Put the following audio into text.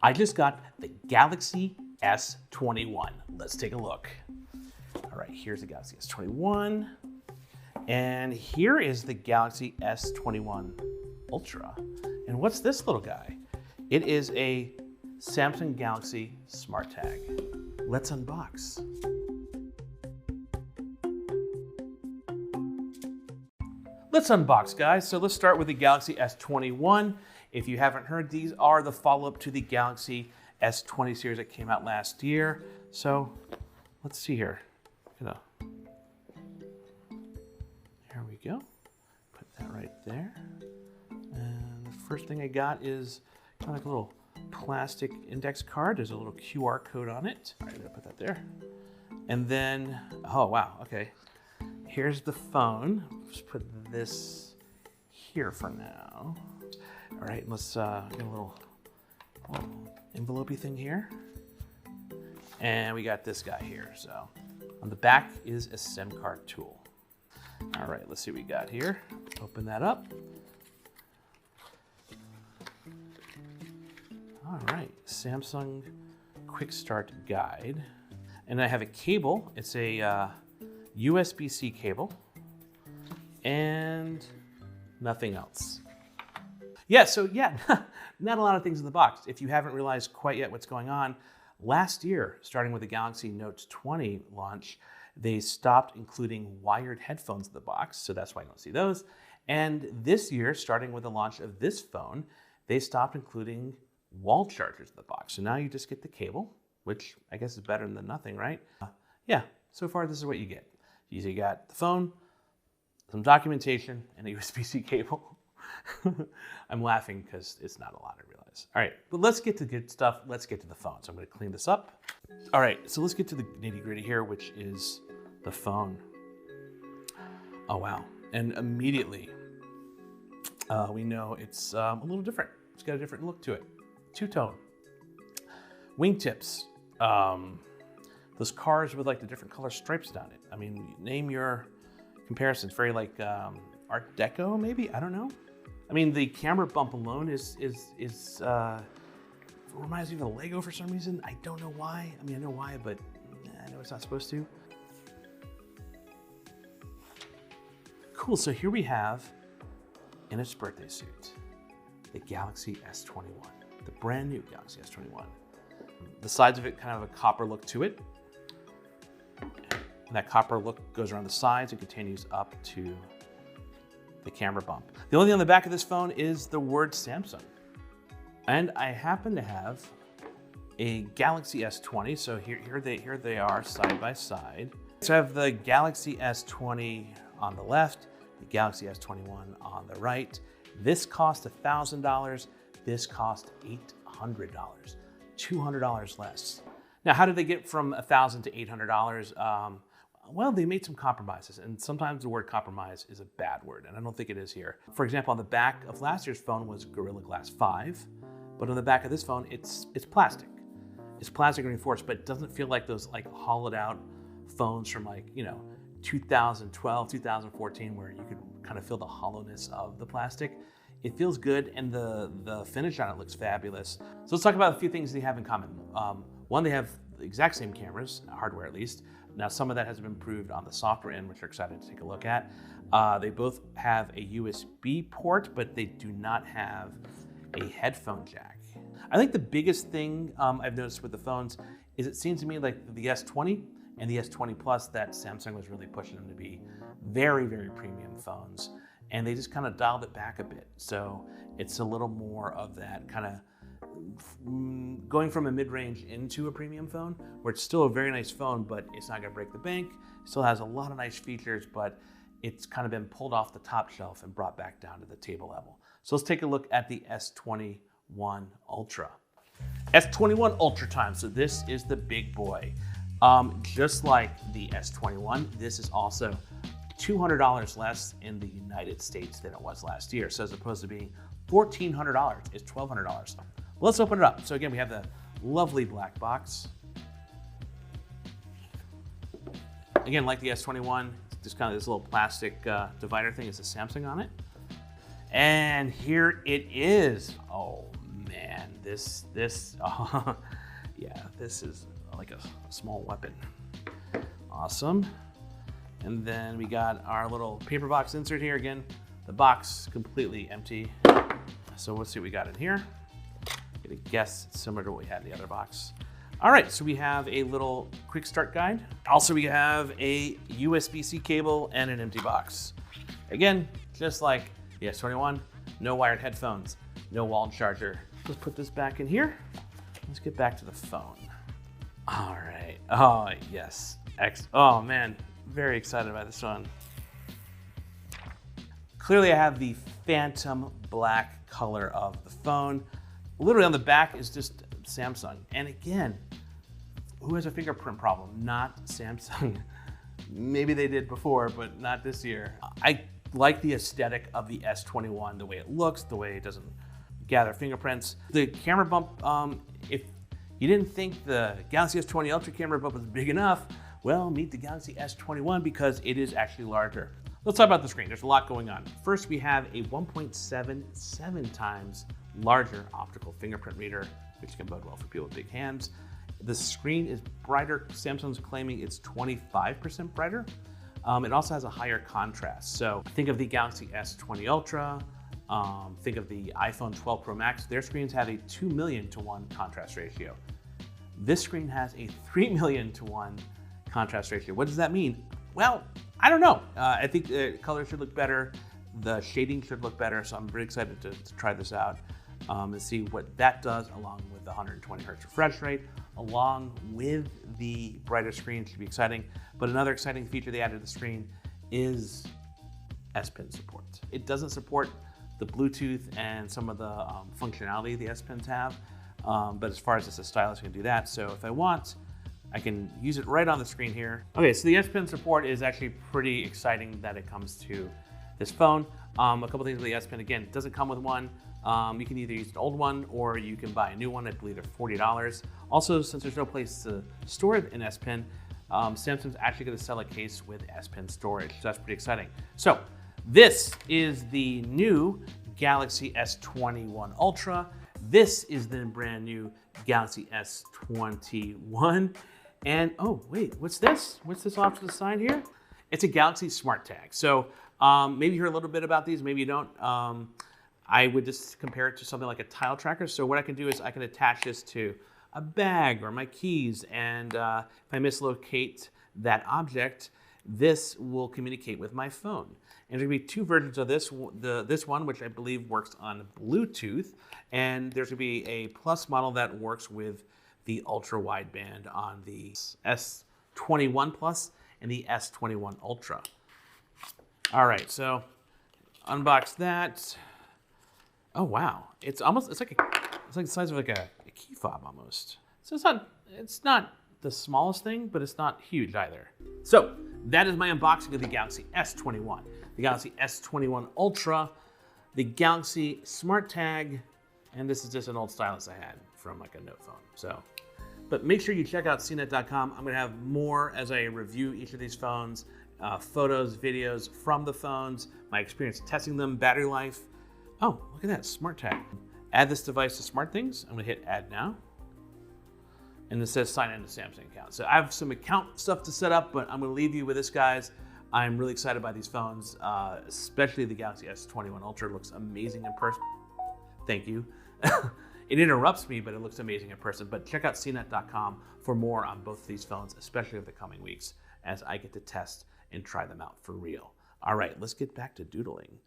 I just got the Galaxy S21. Let's take a look. All right, here's the Galaxy S21. And here is the Galaxy S21 Ultra. And what's this little guy? It is a Samsung Galaxy SmartTag. Let's unbox. Let's unbox, guys. So let's start with the Galaxy S21. If you haven't heard, these are the follow-up to the Galaxy S20 series that came out last year. So let's see here. Here we go. Put that right there. And the first thing I got is kind of like a little plastic index card. There's a little QR code on it. All right, I'm gonna put that there. And then, oh wow, okay. Here's the phone. Let's put this here for now. All right, let's get a little envelope-y thing here. And we got this guy here. So on the back is a SIM card tool. All right, let's see what we got here. Open that up. All right, Samsung Quick Start Guide. And I have a cable. It's a USB-C cable and nothing else. Yeah, so yeah, not a lot of things in the box. If you haven't realized quite yet what's going on, last year, starting with the Galaxy Note 20 launch, they stopped including wired headphones in the box, so that's why you don't see those. And this year, starting with the launch of this phone, they stopped including wall chargers in the box. So now you just get the cable, which I guess is better than nothing, right? Yeah, so far this is what you get. You got the phone, some documentation, and a USB-C cable. I'm laughing because it's not a lot, I realize. All right, but let's get to the good stuff. Let's get to the phone. So I'm gonna clean this up. All right, so let's get to the nitty-gritty here, which is the phone. Oh, wow. And immediately, we know it's a little different. It's got a different look to it. Two-tone. Wingtips. Those cars with like the different color stripes down it. I mean, name your comparisons. Very like Art Deco, maybe? I don't know. I mean, the camera bump alone reminds me of a Lego for some reason. I don't know why. I mean, I know why, but I know it's not supposed to. Cool, so here we have, in its birthday suit, the Galaxy S21, the brand new Galaxy S21. The sides of it kind of have a copper look to it. And that copper look goes around the sides and continues up to the camera bump. The only thing on the back of this phone is the word Samsung. And I happen to have a Galaxy S20, so here they are side by side. So I have the Galaxy S20 on the left, the Galaxy S21 on the right. This cost $1,000, this cost $800, $200 less. Now, how did they get from $1,000 to $800? Well, they made some compromises, and sometimes the word compromise is a bad word, and I don't think it is here. For example, on the back of last year's phone was Gorilla Glass 5, but on the back of this phone, it's plastic. It's plastic reinforced, but it doesn't feel like those like hollowed out phones from 2012, 2014, where you could kind of feel the hollowness of the plastic. It feels good, and the finish on it looks fabulous. So let's talk about a few things they have in common. One, they have the exact same cameras, hardware at least. Now, some of that has been improved on the software end, which we're excited to take a look at. They both have a USB port, but they do not have a headphone jack. I think the biggest thing I've noticed with the phones is it seems to me like the S20 and the S20 Plus that Samsung was really pushing them to be very, very premium phones. And they just kind of dialed it back a bit. So it's a little more of that kind of going from a mid-range into a premium phone, where it's still a very nice phone, but it's not gonna break the bank. It still has a lot of nice features, but it's kind of been pulled off the top shelf and brought back down to the table level. So let's take a look at the S21 Ultra. S21 Ultra time, so this is the big boy. Just like the S21, this is also $200 less in the United States than it was last year. So as opposed to being $1,400, it's $1,200. Well, let's open it up. So again, we have the lovely black box. Again, like the S21, just kind of this little plastic divider thing is a Samsung on it. And here it is. Oh man, this, yeah, this is like a small weapon. Awesome. And then we got our little paper box insert here. Again, the box completely empty. So let's see what we got in here. I'm gonna guess it's similar to what we had in the other box. All right, so we have a little quick start guide. Also, we have a USB-C cable and an empty box. Again, just like the S21, no wired headphones, no wall charger. Let's put this back in here. Let's get back to the phone. All right, oh yes. Oh man, very excited about this one. Clearly I have the phantom black color of the phone. Literally on the back is just Samsung. And again, who has a fingerprint problem? Not Samsung. Maybe they did before, but not this year. I like the aesthetic of the S21, the way it looks, the way it doesn't gather fingerprints. The camera bump, if you didn't think the Galaxy S20 Ultra camera bump was big enough, well, meet the Galaxy S21 because it is actually larger. Let's talk about the screen. There's a lot going on. First, we have a 1.77 times larger optical fingerprint reader, which can bode well for people with big hands. The screen is brighter. Samsung's claiming it's 25% brighter. It also has a higher contrast. So think of the Galaxy S20 Ultra, think of the iPhone 12 Pro Max. Their screens have a 2 million to 1 contrast ratio. This screen has a 3 million to 1 contrast ratio. What does that mean? Well, I don't know. I think the color should look better. The shading should look better. So I'm really excited to try this out and see what that does along with the 120 hertz refresh rate, along with the brighter screen. Should be exciting. But another exciting feature they added to the screen is S Pen support. It doesn't support the Bluetooth and some of the functionality the S Pens have, but as far as just a stylus, I can do that. So if I want, I can use it right on the screen here. Okay, so the S Pen support is actually pretty exciting that it comes to this phone. A couple things with the S Pen, again, it doesn't come with one. You can either use an old one or you can buy a new one. I believe they're $40. Also, since there's no place to store an S Pen, Samsung's actually going to sell a case with S Pen storage. So that's pretty exciting. So this is the new Galaxy S21 Ultra. This is the brand new Galaxy S21. And oh wait, what's this? What's this off to the side here? It's a Galaxy SmartTag. So maybe you heard a little bit about these, maybe you don't. I would just compare it to something like a tile tracker. So what I can do is I can attach this to a bag or my keys, and if I mislocate that object, this will communicate with my phone. And there's gonna be two versions of this. This one, which I believe works on Bluetooth, and there's gonna be a Plus model that works with the ultra wideband on the S21 Plus and the S21 Ultra. All right, so unbox that. Oh wow, it's like the size of like a key fob almost. So it's not the smallest thing, but it's not huge either. So that is my unboxing of the Galaxy S21, the Galaxy S21 Ultra, the Galaxy SmartTag, and this is just an old stylus I had from like a note phone. So, but make sure you check out CNET.com. I'm gonna have more as I review each of these phones, photos, videos from the phones, my experience testing them, battery life. Oh, look at that, SmartTag. Add this device to SmartThings. I'm gonna hit add now. And it says sign in to Samsung account. So I have some account stuff to set up, but I'm gonna leave you with this, guys. I'm really excited by these phones, especially the Galaxy S21 Ultra. It looks amazing in person. Thank you. It interrupts me, but it looks amazing in person. But check out CNET.com for more on both of these phones, especially over the coming weeks as I get to test and try them out for real. All right, let's get back to doodling.